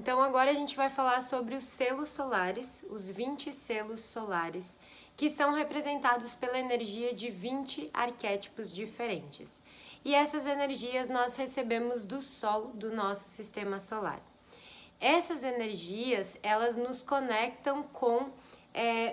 Então agora a gente vai falar sobre os selos solares, os 20 selos solares, que são representados pela energia de 20 arquétipos diferentes. E essas energias nós recebemos do Sol do nosso sistema solar. Essas energias, elas nos conectam com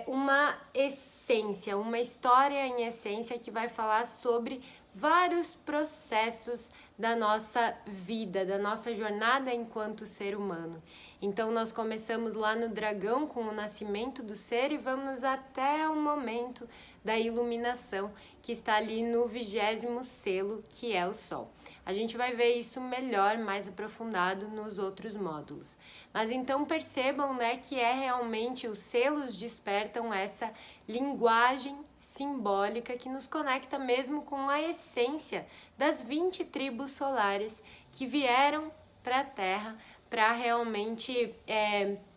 uma essência, uma história em essência que vai falar sobre vários processos da nossa vida, da nossa jornada enquanto ser humano. Então nós começamos lá no dragão com o nascimento do ser e vamos até o momento da iluminação, que está ali no 20º selo, que é o Sol. A gente vai ver isso melhor, mais aprofundado nos outros módulos. Mas então percebam, né, que realmente os selos despertam essa linguagem simbólica que nos conecta mesmo com a essência das 20 tribos solares que vieram para a Terra para realmente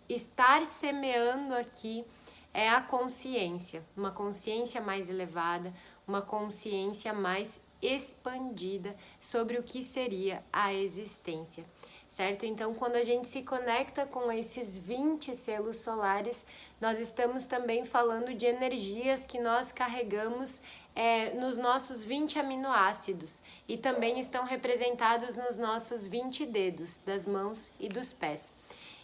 estar semeando aqui a consciência, uma consciência mais elevada, uma consciência mais expandida sobre o que seria a existência, certo? Então, quando a gente se conecta com esses 20 selos solares, nós estamos também falando de energias que nós carregamos nos nossos 20 aminoácidos e também estão representados nos nossos 20 dedos das mãos e dos pés.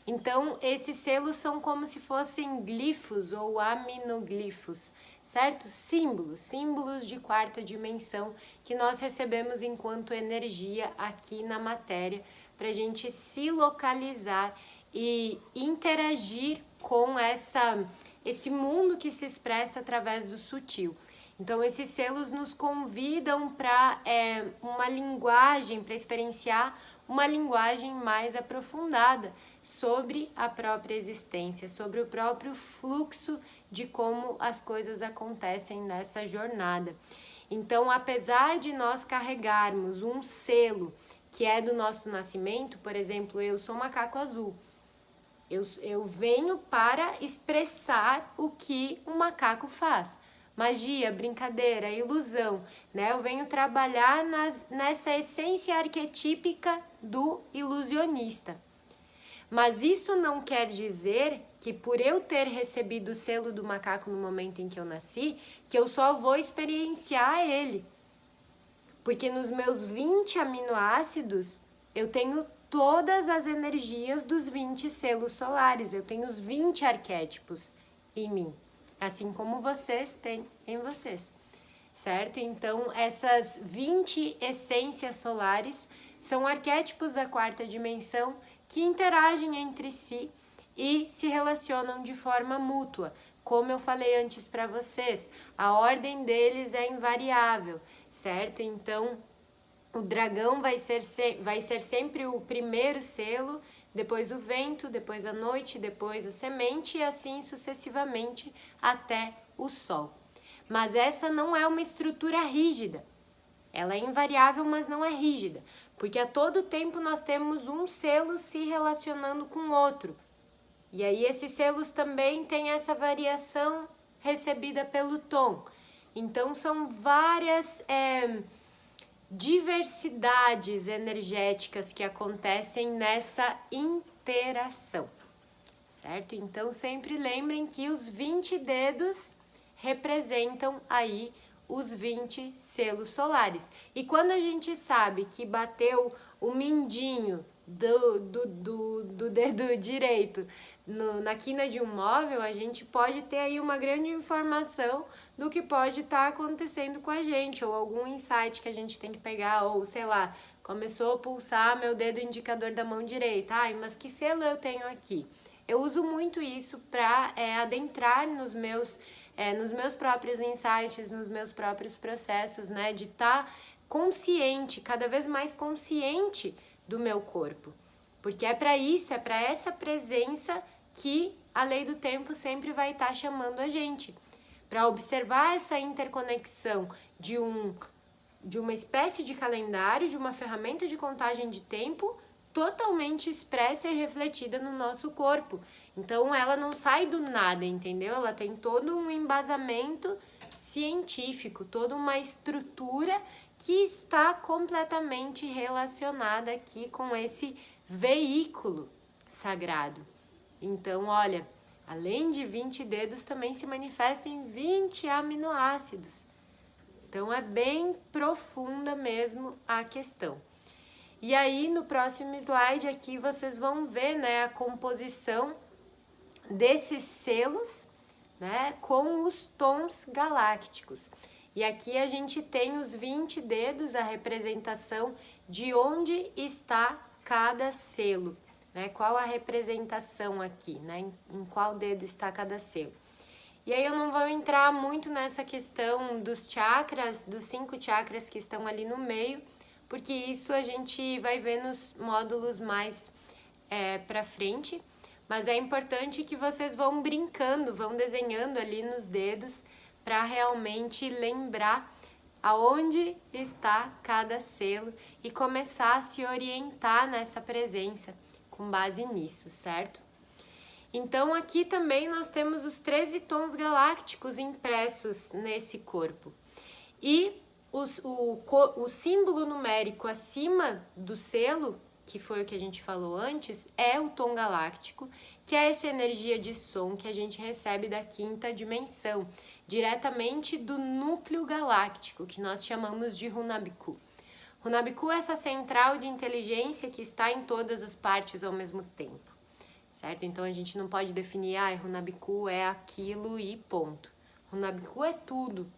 Então, esses selos são como se fossem glifos ou aminoglifos, certo? Símbolos de quarta dimensão que nós recebemos enquanto energia aqui na matéria para a gente se localizar e interagir com esse mundo que se expressa através do sutil. Então, esses selos nos convidam para uma linguagem, para experienciar uma linguagem mais aprofundada sobre a própria existência, sobre o próprio fluxo de como as coisas acontecem nessa jornada. Então, apesar de nós carregarmos um selo que é do nosso nascimento, por exemplo, eu sou macaco azul, eu venho para expressar o que um macaco faz. Magia, brincadeira, ilusão, né? Eu venho trabalhar nessa essência arquetípica do ilusionista. Mas isso não quer dizer que por eu ter recebido o selo do macaco no momento em que eu nasci, que eu só vou experienciar ele. Porque nos meus 20 aminoácidos, eu tenho todas as energias dos 20 selos solares, eu tenho os 20 arquétipos em mim. Assim como vocês têm em vocês, certo? Então, essas 20 essências solares são arquétipos da quarta dimensão que interagem entre si e se relacionam de forma mútua. Como eu falei antes para vocês, a ordem deles é invariável, certo? Então, o dragão vai ser sempre o primeiro selo, depois o vento, depois a noite, depois a semente e assim sucessivamente até o sol. Mas essa não é uma estrutura rígida. Ela é invariável, mas não é rígida, porque a todo tempo nós temos um selo se relacionando com o outro. E aí esses selos também têm essa variação recebida pelo tom. Então são várias diversidades energéticas que acontecem nessa interação, certo? Então sempre lembrem que os 20 dedos representam aí os 20 selos solares. E quando a gente sabe que bateu o mindinho do dedo direito na quina de um móvel, a gente pode ter aí uma grande informação do que pode estar acontecendo com a gente, ou algum insight que a gente tem que pegar, ou sei lá, começou a pulsar meu dedo indicador da mão direita. Ai, mas que selo eu tenho aqui? Eu uso muito isso para adentrar nos meus próprios insights, nos meus próprios processos, né? De estar consciente, cada vez mais consciente do meu corpo. Porque é para isso, é para essa presença que a lei do tempo sempre vai estar chamando a gente. Para observar essa interconexão de uma espécie de calendário, de uma ferramenta de contagem de tempo totalmente expressa e refletida no nosso corpo. Então ela não sai do nada, entendeu? Ela tem todo um embasamento científico, toda uma estrutura que está completamente relacionada aqui com esse veículo, sagrado. Então, olha, além de 20 dedos, também se manifesta em 20 aminoácidos. Então, é bem profunda mesmo a questão. E aí, no próximo slide aqui, vocês vão ver, né, a composição desses selos, né, com os tons galácticos. E aqui a gente tem os 20 dedos, a representação de onde está cada selo, né? Qual a representação aqui, né? Em qual dedo está cada selo. E aí eu não vou entrar muito nessa questão dos chakras, dos 5 chakras que estão ali no meio, porque isso a gente vai ver nos módulos mais pra frente. Mas é importante que vocês vão brincando, vão desenhando ali nos dedos para realmente lembrar aonde está cada selo e começar a se orientar nessa presença com base nisso, certo? Então aqui também nós temos os 13 tons galácticos impressos nesse corpo. E o símbolo numérico acima do selo, que foi o que a gente falou antes, é o tom galáctico, que é essa energia de som que a gente recebe da 5ª dimensão, diretamente do núcleo galáctico, que nós chamamos de Runabiku. Runabiku é essa central de inteligência que está em todas as partes ao mesmo tempo, certo? Então a gente não pode definir, Runabiku é aquilo e ponto. Runabiku é tudo,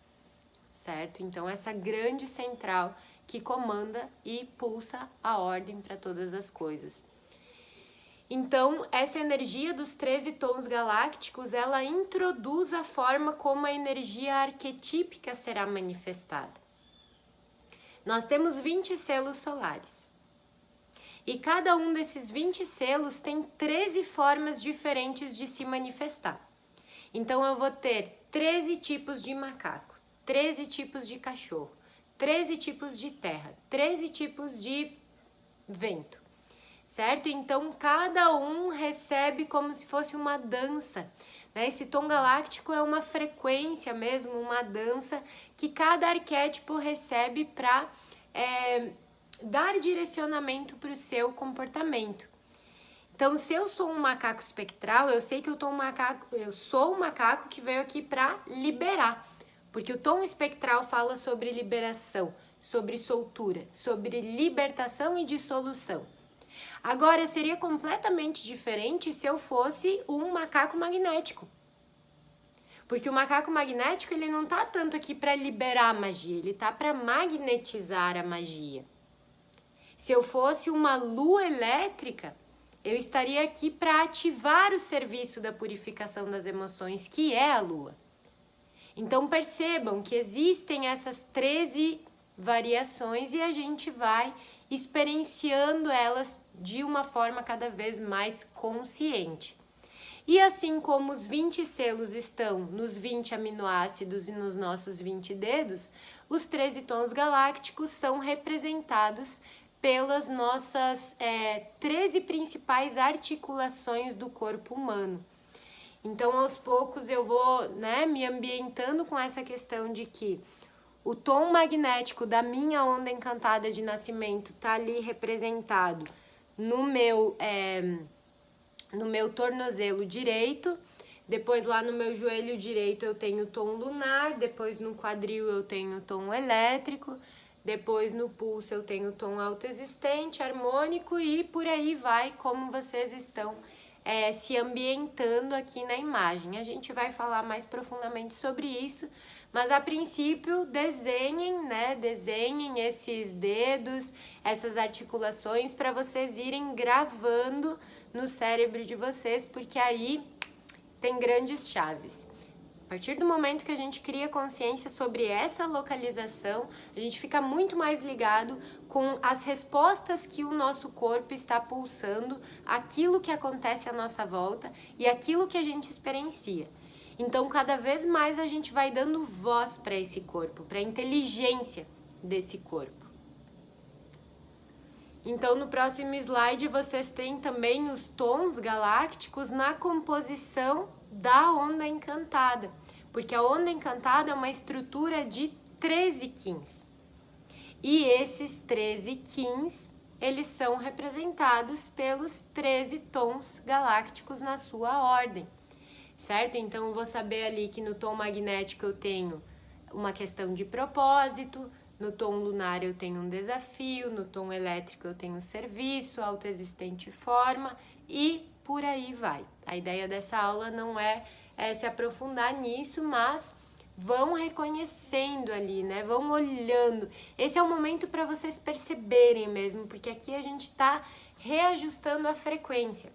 certo? Então essa grande central que comanda e pulsa a ordem para todas as coisas. Então, essa energia dos 13 tons galácticos, ela introduz a forma como a energia arquetípica será manifestada. Nós temos 20 selos solares. E cada um desses 20 selos tem 13 formas diferentes de se manifestar. Então, eu vou ter 13 tipos de macaco, 13 tipos de cachorro, 13 tipos de terra, 13 tipos de vento, certo? Então, cada um recebe como se fosse uma dança, né? Esse tom galáctico é uma frequência mesmo, uma dança que cada arquétipo recebe para dar direcionamento para o seu comportamento. Então, se eu sou um macaco espectral, eu sei que eu sou um macaco que veio aqui para liberar. Porque o tom espectral fala sobre liberação, sobre soltura, sobre libertação e dissolução. Agora, seria completamente diferente se eu fosse um macaco magnético. Porque o macaco magnético, ele não tá tanto aqui para liberar a magia, ele tá para magnetizar a magia. Se eu fosse uma lua elétrica, eu estaria aqui para ativar o serviço da purificação das emoções, que é a lua. Então percebam que existem essas 13 variações e a gente vai experienciando elas de uma forma cada vez mais consciente. E assim como os 20 selos estão nos 20 aminoácidos e nos nossos 20 dedos, os 13 tons galácticos são representados pelas nossas 13 principais articulações do corpo humano. Então, aos poucos, eu vou me ambientando com essa questão de que o tom magnético da minha onda encantada de nascimento está ali representado no meu tornozelo direito, depois lá no meu joelho direito eu tenho o tom lunar, depois no quadril eu tenho o tom elétrico, depois no pulso eu tenho o tom autoexistente, harmônico e por aí vai, como vocês estão se ambientando aqui na imagem. A gente vai falar mais profundamente sobre isso, mas a princípio desenhem esses dedos, essas articulações para vocês irem gravando no cérebro de vocês, porque aí tem grandes chaves. A partir do momento que a gente cria consciência sobre essa localização, a gente fica muito mais ligado com as respostas que o nosso corpo está pulsando, aquilo que acontece à nossa volta e aquilo que a gente experiencia. Então, cada vez mais a gente vai dando voz para esse corpo, para a inteligência desse corpo. Então, no próximo slide, vocês têm também os tons galácticos na composição da onda encantada, porque a onda encantada é uma estrutura de 13 Qins. E esses 13 Qins eles são representados pelos 13 tons galácticos na sua ordem, certo? Então, eu vou saber ali que no tom magnético eu tenho uma questão de propósito, no tom lunar eu tenho um desafio, no tom elétrico eu tenho serviço, autoexistente forma e por aí vai. A ideia dessa aula não é se aprofundar nisso, mas vão reconhecendo ali, né? Vão olhando. Esse é o momento para vocês perceberem mesmo, porque aqui a gente está reajustando a frequência.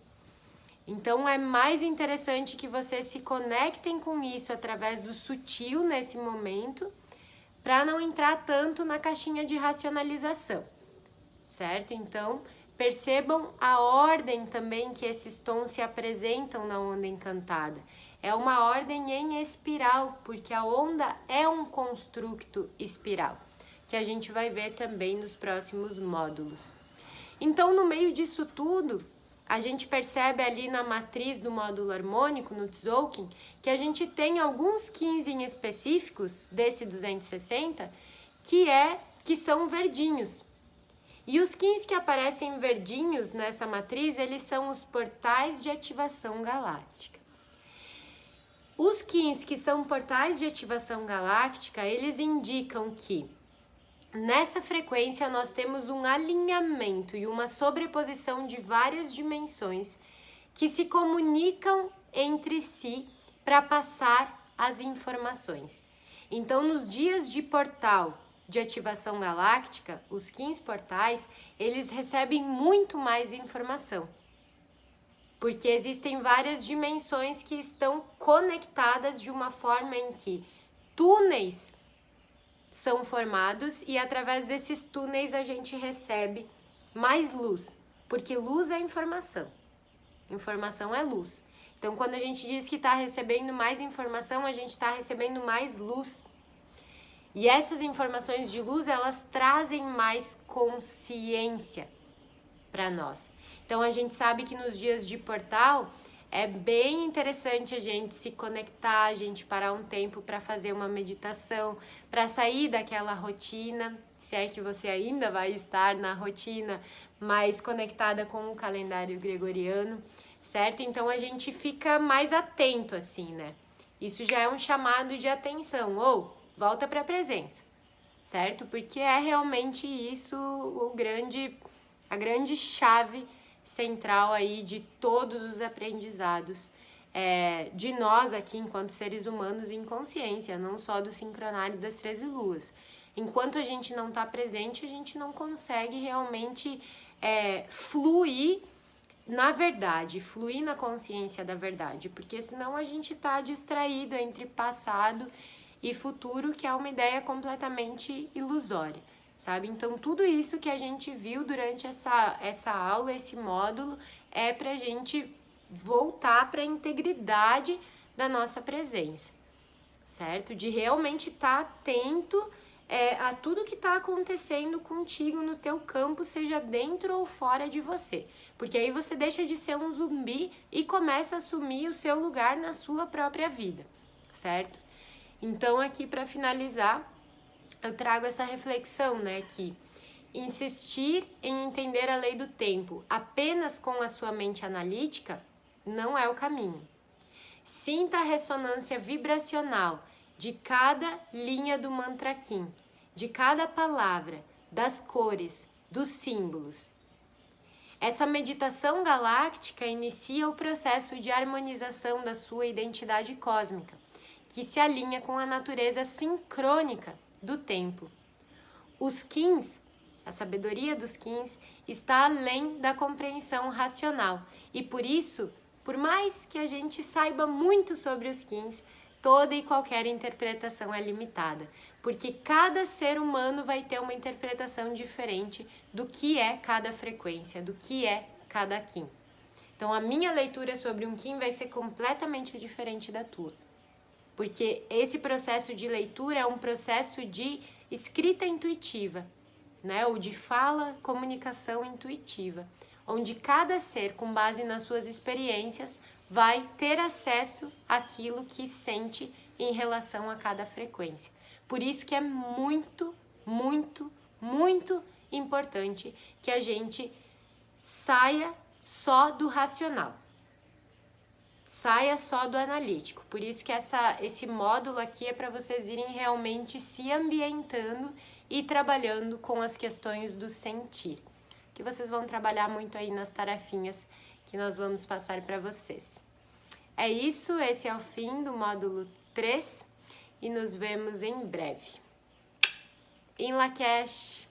Então é mais interessante que vocês se conectem com isso através do sutil nesse momento, para não entrar tanto na caixinha de racionalização, certo? Então percebam a ordem também que esses tons se apresentam na onda encantada. É uma ordem em espiral, porque a onda é um construto espiral, que a gente vai ver também nos próximos módulos. Então, no meio disso tudo, a gente percebe ali na matriz do módulo harmônico, no Tzolk'in, que a gente tem alguns 15 em específicos, desse 260, que são verdinhos. E os 15 que aparecem verdinhos nessa matriz, eles são os portais de ativação galáctica. Os 15 que são portais de ativação galáctica, eles indicam que nessa frequência nós temos um alinhamento e uma sobreposição de várias dimensões que se comunicam entre si para passar as informações. Então, nos dias de portal de ativação galáctica, os 15 portais, eles recebem muito mais informação, porque existem várias dimensões que estão conectadas de uma forma em que túneis são formados e através desses túneis a gente recebe mais luz, porque luz é informação, informação é luz. Então, quando a gente diz que está recebendo mais informação, a gente está recebendo mais luz. E essas informações de luz, elas trazem mais consciência para nós. Então, a gente sabe que nos dias de portal é bem interessante a gente se conectar, a gente parar um tempo para fazer uma meditação, para sair daquela rotina, se é que você ainda vai estar na rotina mais conectada com o calendário gregoriano, certo? Então, a gente fica mais atento assim, né? Isso já é um chamado de atenção, ou volta para a presença, certo? Porque é realmente isso a grande chave central aí de todos os aprendizados de nós aqui enquanto seres humanos em consciência, não só do sincronário das 13 luas. Enquanto a gente não está presente, a gente não consegue realmente fluir na verdade, fluir na consciência da verdade, porque senão a gente está distraído entre passado e futuro, que é uma ideia completamente ilusória, sabe? Então, tudo isso que a gente viu durante essa aula, esse módulo, é para a gente voltar para a integridade da nossa presença, certo? De realmente estar atento a tudo que está acontecendo contigo no teu campo, seja dentro ou fora de você. Porque aí você deixa de ser um zumbi e começa a assumir o seu lugar na sua própria vida, certo? Então, aqui para finalizar, eu trago essa reflexão, né, que insistir em entender a lei do tempo apenas com a sua mente analítica não é o caminho. Sinta a ressonância vibracional de cada linha do mantra Kim, de cada palavra, das cores, dos símbolos. Essa meditação galáctica inicia o processo de harmonização da sua identidade cósmica, que se alinha com a natureza sincrônica do tempo. Os Kins, a sabedoria dos Kins, está além da compreensão racional e por isso, por mais que a gente saiba muito sobre os Kins, toda e qualquer interpretação é limitada, porque cada ser humano vai ter uma interpretação diferente do que é cada frequência, do que é cada Kim. Então, a minha leitura sobre um Kim vai ser completamente diferente da tua, porque esse processo de leitura é um processo de escrita intuitiva, né? Ou de fala, comunicação intuitiva, onde cada ser, com base nas suas experiências, vai ter acesso àquilo que sente em relação a cada frequência. Por isso que é muito, muito, muito importante que a gente saia só do racional. Saia só do analítico. Por isso que esse módulo aqui é para vocês irem realmente se ambientando e trabalhando com as questões do sentir, que vocês vão trabalhar muito aí nas tarefinhas que nós vamos passar para vocês. É isso, esse é o fim do módulo 3 e nos vemos em breve. Em Lakesh!